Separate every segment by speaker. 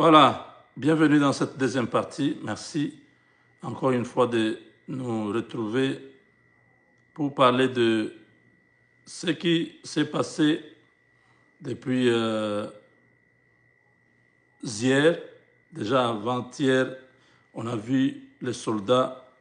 Speaker 1: Voilà, bienvenue dans cette deuxième partie. Merci encore une fois de nous retrouver pour parler de ce qui s'est passé depuis hier. Déjà avant-hier, on a vu les soldats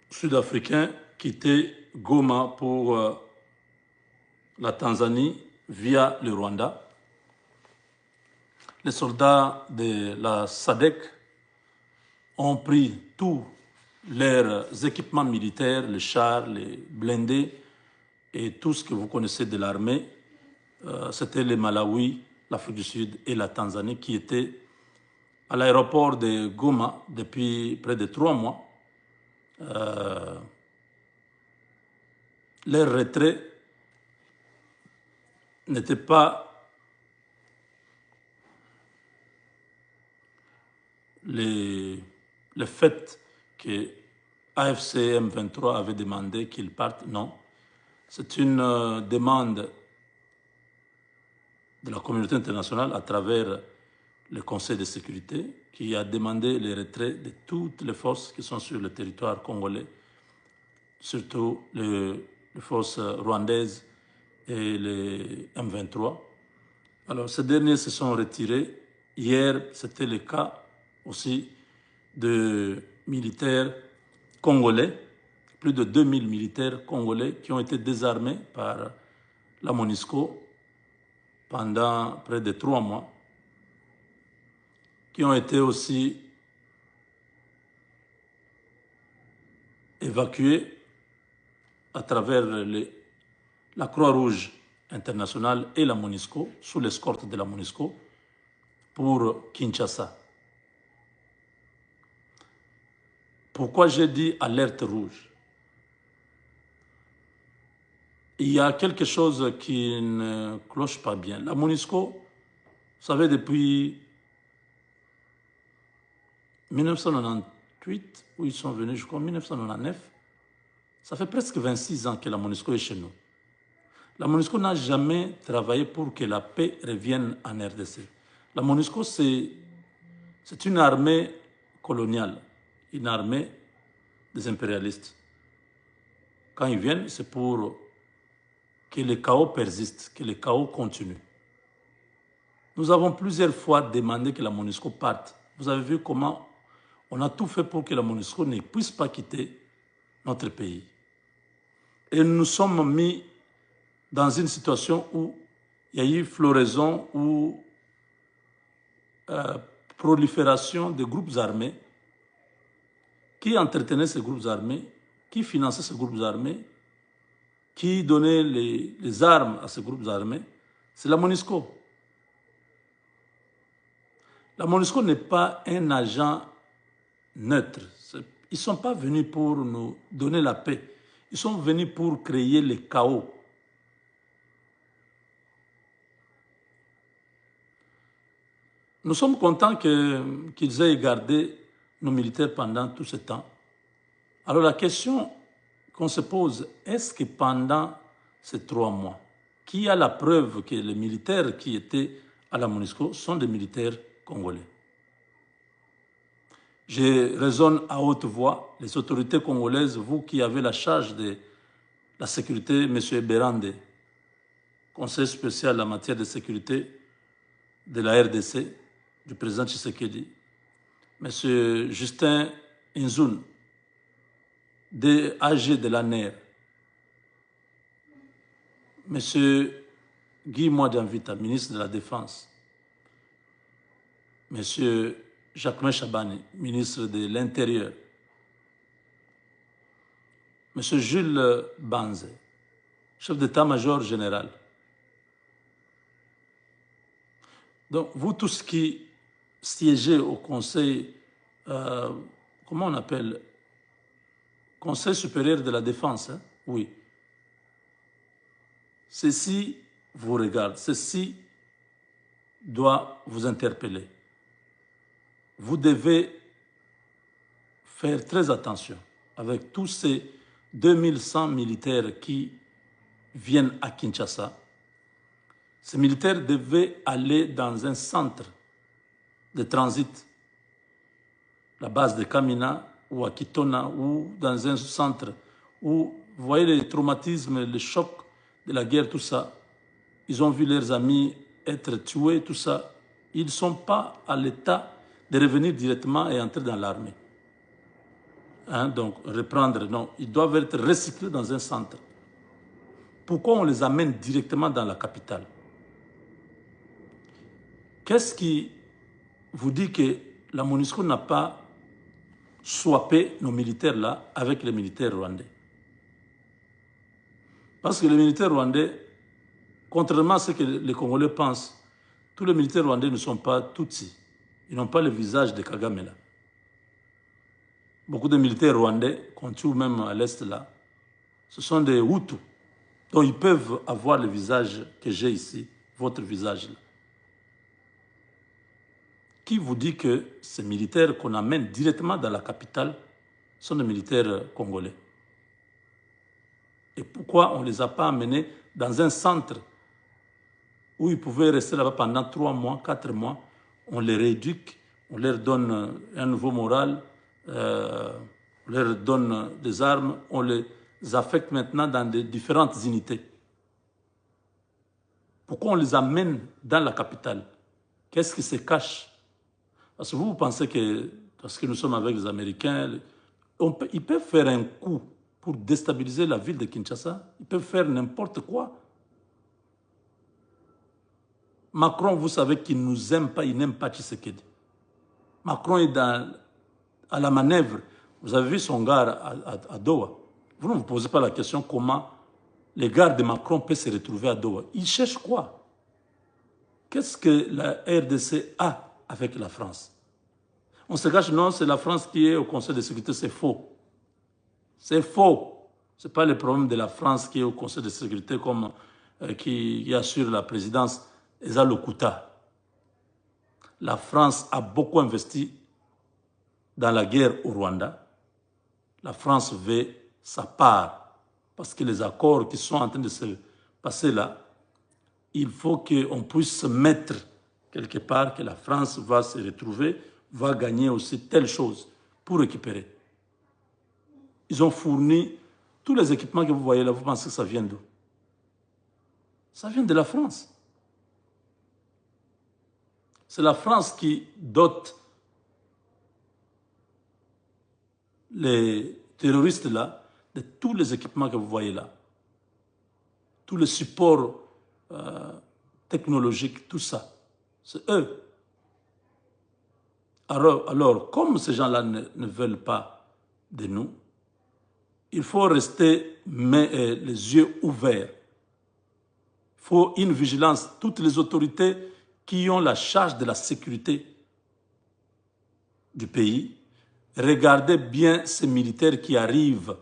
Speaker 1: sud-africains quitter Goma pour la Tanzanie via le Rwanda. Les soldats de la SADC ont pris tous leurs équipements militaires, les chars, les blindés et tout ce que vous connaissez de l'armée. C'était le Malawi, l'Afrique du Sud et la Tanzanie qui étaient à l'aéroport de Goma depuis près de 3 mois. Leur retrait n'était pas le fait que AFC M23 avait demandé qu'ils partent, non. C'est une demande de la communauté internationale à travers le Conseil de sécurité qui a demandé le retrait de toutes les forces qui sont sur le territoire congolais, surtout les forces rwandaises et les M23. Alors, ces derniers se sont retirés. Hier, c'était le cas aussi de militaires congolais, plus de 2000 militaires congolais qui ont été désarmés par la MONUSCO pendant près de 3 mois, qui ont été aussi évacués à travers la Croix-Rouge internationale et la MONUSCO, sous l'escorte de la MONUSCO, pour Kinshasa. Pourquoi j'ai dit alerte rouge? Il y a quelque chose qui ne cloche pas bien. La MONUSCO, vous savez, depuis 1998, où ils sont venus, je crois, 1999, ça fait presque 26 ans que la MONUSCO est chez nous. La MONUSCO n'a jamais travaillé pour que la paix revienne en RDC. La MONUSCO, c'est une armée coloniale, une armée des impérialistes. Quand ils viennent, c'est pour que le chaos persiste, que le chaos continue. Nous avons plusieurs fois demandé que la MONUSCO parte. Vous avez vu comment on a tout fait pour que la MONUSCO ne puisse pas quitter notre pays. Et nous nous sommes mis dans une situation où il y a eu floraison ou prolifération de groupes armés. Qui entretenait ces groupes armés? Qui finançait ces groupes armés? Qui donnait les armes à ces groupes armés? C'est la MONUSCO. La MONUSCO n'est pas un agent neutre. Ils ne sont pas venus pour nous donner la paix. Ils sont venus pour créer le chaos. Nous sommes contents qu'ils aient gardé nos militaires pendant tout ce temps. Alors la question qu'on se pose, est-ce que pendant ces 3 mois, qui a la preuve que les militaires qui étaient à la MONUSCO sont des militaires congolais? Je raisonne à haute voix, les autorités congolaises, vous qui avez la charge de la sécurité, M. Berande, conseiller spécial en matière de sécurité de la RDC, du président Tshisekedi, M. Justin Inzoun, DAG de l'ANER, M. Guy Mwadjanvita, ministre de la Défense, M. Jacquemain Chabani, ministre de l'Intérieur, M. Jules Banze, chef d'état-major général. Donc, vous tous qui siégez au Conseil, comment on appelle? Conseil supérieur de la défense, hein? Oui. Ceci vous regarde, ceci doit vous interpeller. Vous devez faire très attention avec tous ces 2100 militaires qui viennent à Kinshasa. Ces militaires devaient aller dans un centre de transit, la base de Kamina ou à Kitona ou dans un centre où, vous voyez les traumatismes, les chocs de la guerre, tout ça. Ils ont vu leurs amis être tués, tout ça. Ils ne sont pas à l'état de revenir directement et entrer dans l'armée. Hein, donc, reprendre, non. Ils doivent être recyclés dans un centre. Pourquoi on les amène directement dans la capitale? Qu'est-ce qui vous dit que la MONUSCO n'a pas swappé nos militaires là avec les militaires rwandais? Parce que les militaires rwandais, contrairement à ce que les Congolais pensent, tous les militaires rwandais ne sont pas Tutsis. Ils n'ont pas le visage de Kagame là. Beaucoup de militaires rwandais, qu'on tue même à l'Est là, ce sont des Hutus. Donc ils peuvent avoir le visage que j'ai ici, votre visage là. Qui vous dit que ces militaires qu'on amène directement dans la capitale sont des militaires congolais? Et pourquoi on ne les a pas amenés dans un centre où ils pouvaient rester là-bas pendant 3 mois, 4 mois? On les rééduque, on leur donne un nouveau moral, on leur donne des armes, on les affecte maintenant dans des différentes unités. Pourquoi on les amène dans la capitale? Qu'est-ce qui se cache? Parce que vous pensez que, parce que nous sommes avec les Américains, ils peuvent faire un coup pour déstabiliser la ville de Kinshasa. Ils peuvent faire n'importe quoi. Macron, vous savez qu'il ne nous aime pas, il n'aime pas Tshisekedi. Macron est à la manœuvre. Vous avez vu son gars à Doha. Vous ne vous posez pas la question comment les gars de Macron peuvent se retrouver à Doha. Ils cherchent quoi? Qu'est-ce que la RDC a avec la France? On se cache, non, c'est la France qui est au Conseil de sécurité, c'est faux. C'est faux. Ce n'est pas le problème de la France qui est au Conseil de sécurité comme qui assure la présidence Eza Lokuta. La France a beaucoup investi dans la guerre au Rwanda. La France veut sa part parce que les accords qui sont en train de se passer là, il faut qu'on puisse se mettre quelque part, que la France va se retrouver, va gagner aussi telle chose pour récupérer. Ils ont fourni tous les équipements que vous voyez là, vous pensez que ça vient d'où? Ça vient de la France. C'est la France qui dote les terroristes là de tous les équipements que vous voyez là. Tous les supports technologiques, tout ça. C'est eux. Alors, comme ces gens-là ne veulent pas de nous, il faut rester les yeux ouverts. Il faut une vigilance. Toutes les autorités qui ont la charge de la sécurité du pays, regardez bien ces militaires qui arrivent.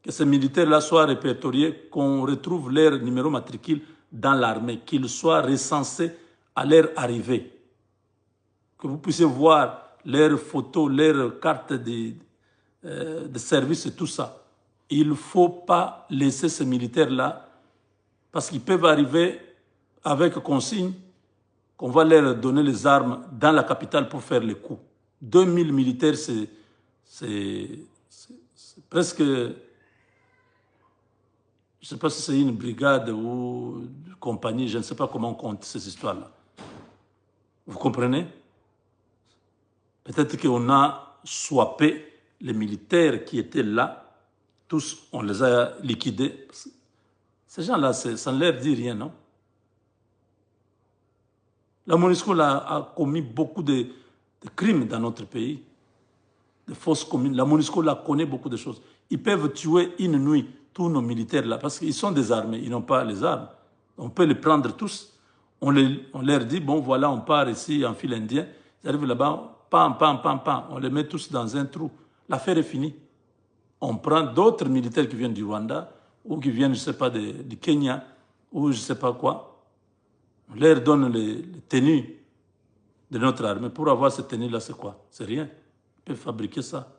Speaker 1: Que ces militaires-là soient répertoriés, qu'on retrouve leur numéro matricule dans l'armée, qu'ils soient recensés à leur arrivée. Que vous puissiez voir leurs photos, leurs cartes de service et tout ça. Il ne faut pas laisser ces militaires-là, parce qu'ils peuvent arriver avec consigne qu'on va leur donner les armes dans la capitale pour faire les coups. 2000 militaires, c'est presque... Je ne sais pas si c'est une brigade ou une compagnie, je ne sais pas comment on compte ces histoires-là. Vous comprenez? Peut-être qu'on a swappé les militaires qui étaient là, tous, on les a liquidés. Ces gens-là, ça ne leur dit rien, non? La MONUSCO a commis beaucoup de crimes dans notre pays, de fausses communes. La MONUSCO connaît beaucoup de choses. Ils peuvent tuer une nuit tous nos militaires là, parce qu'ils sont désarmés, ils n'ont pas les armes. On peut les prendre tous. On leur dit, bon voilà, on part ici en file indien, ils arrivent là-bas, pam, pam, pam, pam, on les met tous dans un trou. L'affaire est finie. On prend d'autres militaires qui viennent du Rwanda, ou qui viennent, je ne sais pas, du Kenya, ou je ne sais pas quoi. On leur donne les tenues de notre armée. Pour avoir ces tenues-là, c'est quoi? C'est rien. Ils peuvent fabriquer ça.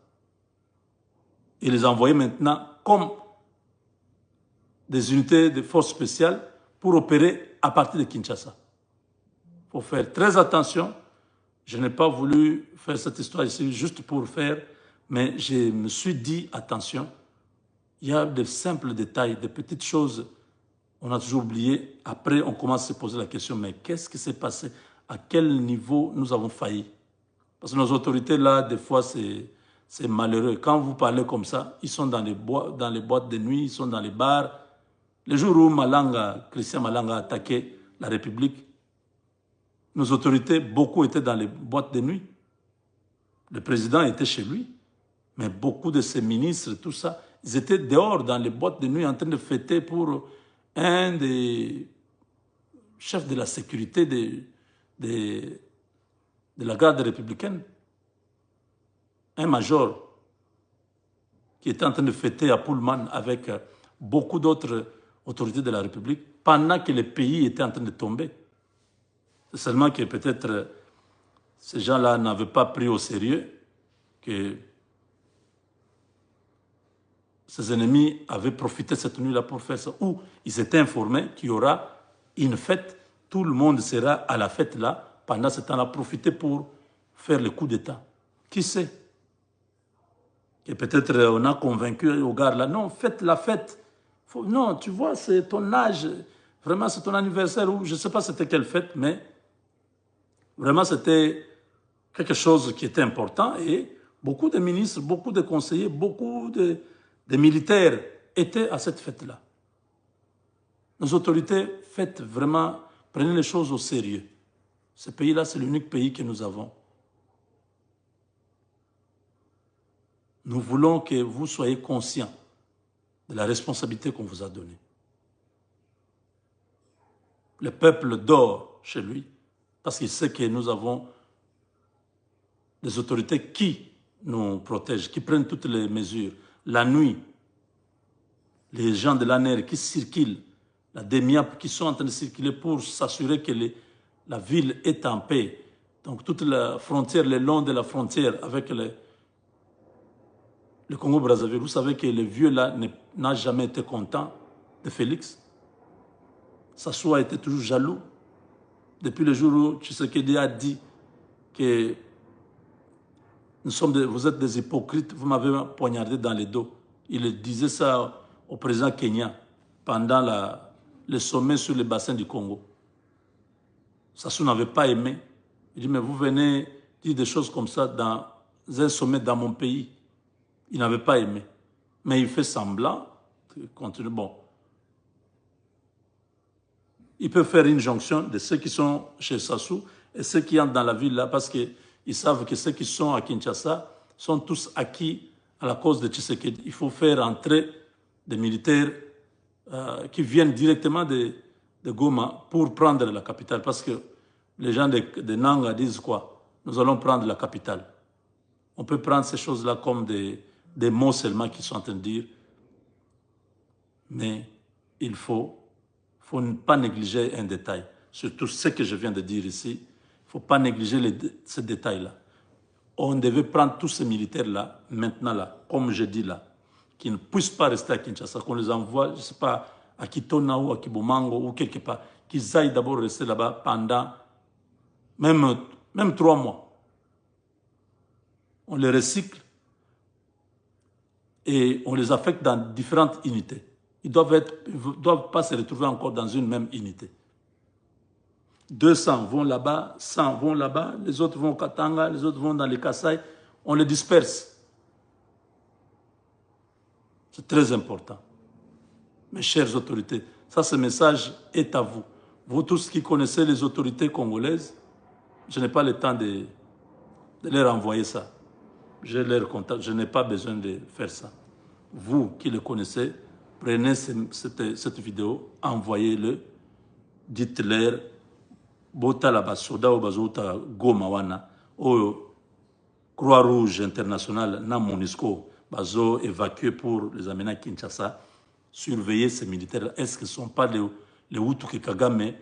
Speaker 1: Et les envoyer maintenant comme des unités de forces spéciales pour opérer à partir de Kinshasa. Il faut faire très attention. Je n'ai pas voulu faire cette histoire ici juste pour faire, mais je me suis dit, attention, il y a de simples détails, de petites choses, on a toujours oublié. Après, on commence à se poser la question, mais qu'est-ce qui s'est passé? À quel niveau nous avons failli? Parce que nos autorités, là, des fois, c'est malheureux. Quand vous parlez comme ça, ils sont dans les boîtes de nuit, ils sont dans les bars. Le jour où Christian Malanga a attaqué la République, nos autorités, beaucoup étaient dans les boîtes de nuit. Le président était chez lui, mais beaucoup de ses ministres, tout ça, ils étaient dehors dans les boîtes de nuit en train de fêter pour un des chefs de la sécurité de la garde républicaine, un major qui était en train de fêter à Pullman avec beaucoup d'autres autorités de la République pendant que le pays était en train de tomber. C'est seulement que peut-être ces gens-là n'avaient pas pris au sérieux que ses ennemis avaient profité cette nuit-là pour faire ça. Ou ils étaient informés qu'il y aura une fête, tout le monde sera à la fête là, pendant ce temps-là, profiter pour faire le coup d'État. Qui sait? Et peut-être on a convaincu au gars là, non, faites la fête. Non, tu vois, c'est ton âge, vraiment c'est ton anniversaire, ou je ne sais pas c'était quelle fête, mais vraiment c'était quelque chose qui était important et beaucoup de ministres, beaucoup de conseillers, beaucoup de militaires étaient à cette fête-là. Nos autorités, faites vraiment, prenez les choses au sérieux. Ce pays-là, c'est l'unique pays que nous avons. Nous voulons que vous soyez conscients de la responsabilité qu'on vous a donnée. Le peuple dort chez lui parce qu'il sait que nous avons des autorités qui nous protègent, qui prennent toutes les mesures. La nuit, les gens de l'ANR qui circulent, la DEMIAP qui sont en train de circuler pour s'assurer que la ville est en paix. Donc toute la frontière, le long de la frontière avec le Congo-Brazzaville, vous savez que le vieux là n'a jamais été content de Félix. Sassou a été toujours jaloux. Depuis le jour où Tshisekedi a dit que vous êtes des hypocrites, vous m'avez poignardé dans le dos. Il disait ça au président kenyan pendant le sommet sur le bassin du Congo. Sassou n'avait pas aimé. Il dit, mais vous venez dire des choses comme ça dans un sommet dans mon pays. Il n'avait pas aimé. Mais il fait semblant. Continue. Bon. Il peut faire une jonction de ceux qui sont chez Sassou et ceux qui entrent dans la ville là parce qu'ils savent que ceux qui sont à Kinshasa sont tous acquis à la cause de Tshisekedi. Il faut faire entrer des militaires qui viennent directement de Goma pour prendre la capitale. Parce que les gens de Nanga disent quoi? Nous allons prendre la capitale. On peut prendre ces choses-là comme des mots seulement qu'ils sont en train de dire. Mais il faut ne pas négliger un détail. Surtout ce que je viens de dire ici. Il ne faut pas négliger ces détails-là. On devait prendre tous ces militaires-là, maintenant là, comme je dis là, qui ne puissent pas rester à Kinshasa, qu'on les envoie, je ne sais pas, à Kitona ou à Kibomango ou quelque part, qu'ils aillent d'abord rester là-bas pendant même 3 mois. On les recycle et on les affecte dans différentes unités. Ils ne doivent pas se retrouver encore dans une même unité. 200 vont là-bas, 100 vont là-bas, les autres vont au Katanga, les autres vont dans les Kasaï. On les disperse. C'est très important. Mes chères autorités, ça, ce message est à vous. Vous tous qui connaissez les autorités congolaises, je n'ai pas le temps de leur envoyer ça. J'ai leur contact, je n'ai pas besoin de faire ça. Vous qui le connaissez, prenez cette vidéo, envoyez-le, dites-leur, bota la basoda ou bazota goma wana, ou Croix-Rouge internationale, na MONUSCO, bazo évacué pour les amener à Kinshasa, surveiller ces militaires. Est-ce qu'ils ne sont pas les Hutus que Kagame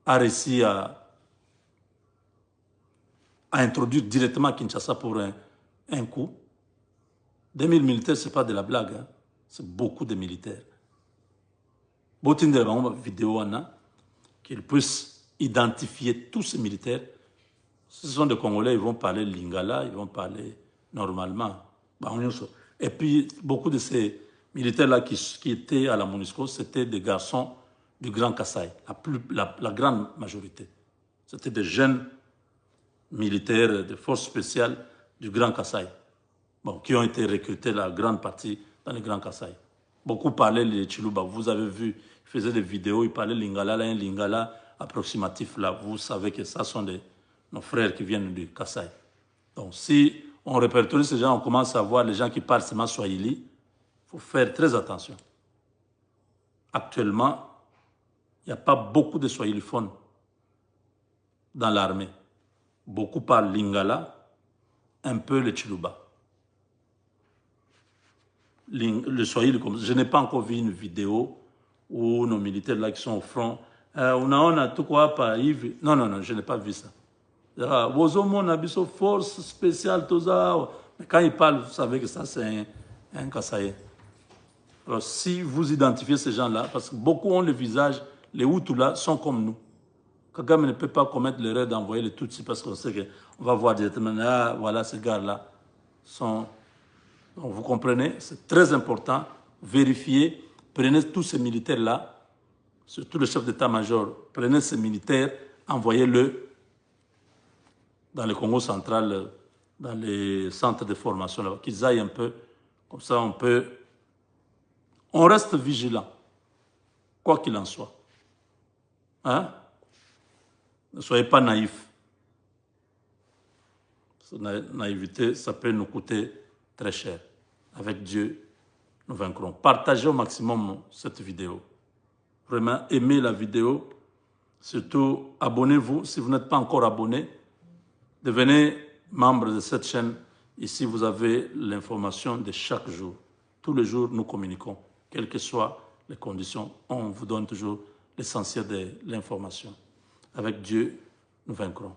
Speaker 1: a réussi à introduire directement à Kinshasa pour un coup? 2000 militaires, ce n'est pas de la blague. Hein. C'est beaucoup de militaires. Botinde la vidéo qu'ils puissent identifier tous ces militaires. Ce sont des Congolais, ils vont parler lingala, ils vont parler normalement. Et puis, beaucoup de ces militaires-là qui étaient à la MONUSCO, c'était des garçons du Grand Kasaï, la grande majorité. C'était des jeunes militaires de forces spéciales du Grand Kasaï, bon, qui ont été recrutés la grande partie dans le Grand Kasaï. Beaucoup parlaient les Chiluba, vous avez vu, ils faisaient des vidéos, ils parlaient lingala, là, un lingala approximatif, là, vous savez que ça sont nos frères qui viennent du Kasaï. Donc si on répertorie ces gens, on commence à voir les gens qui parlent seulement Swahili, il faut faire très attention. Actuellement, il n'y a pas beaucoup de Swahiliphones dans l'armée. Beaucoup parlent lingala, un peu le Chiluba. Le Swahili, je n'ai pas encore vu une vidéo où nos militaires là qui sont au front, on a tout quoi par Yves. Non, je n'ai pas vu ça. Wozomon a une force spéciale, tout ça. Mais quand ils parlent, vous savez que ça c'est un Kasaï. Alors si vous identifiez ces gens-là, parce que beaucoup ont le visage, les Hutus là sont comme nous. Kagame ne peut pas commettre l'erreur d'envoyer les Tutsis parce qu'on sait qu'on va voir directement, voilà, ces gars-là sont... Donc, vous comprenez, c'est très important, vérifiez, prenez tous ces militaires-là, surtout le chef d'état-major, prenez ces militaires, envoyez-le dans le Congo central, dans les centres de formation, là, qu'ils aillent un peu, comme ça on reste vigilant, quoi qu'il en soit. Hein? Ne soyez pas naïfs. Cette naïveté, ça peut nous coûter très cher. Avec Dieu, nous vaincrons. Partagez au maximum cette vidéo. Vraiment, aimez la vidéo. Surtout, abonnez-vous. Si vous n'êtes pas encore abonné, devenez membre de cette chaîne. Ici, vous avez l'information de chaque jour. Tous les jours, nous communiquons. Quelles que soient les conditions, on vous donne toujours l'essentiel de l'information. Avec Dieu, nous vaincrons.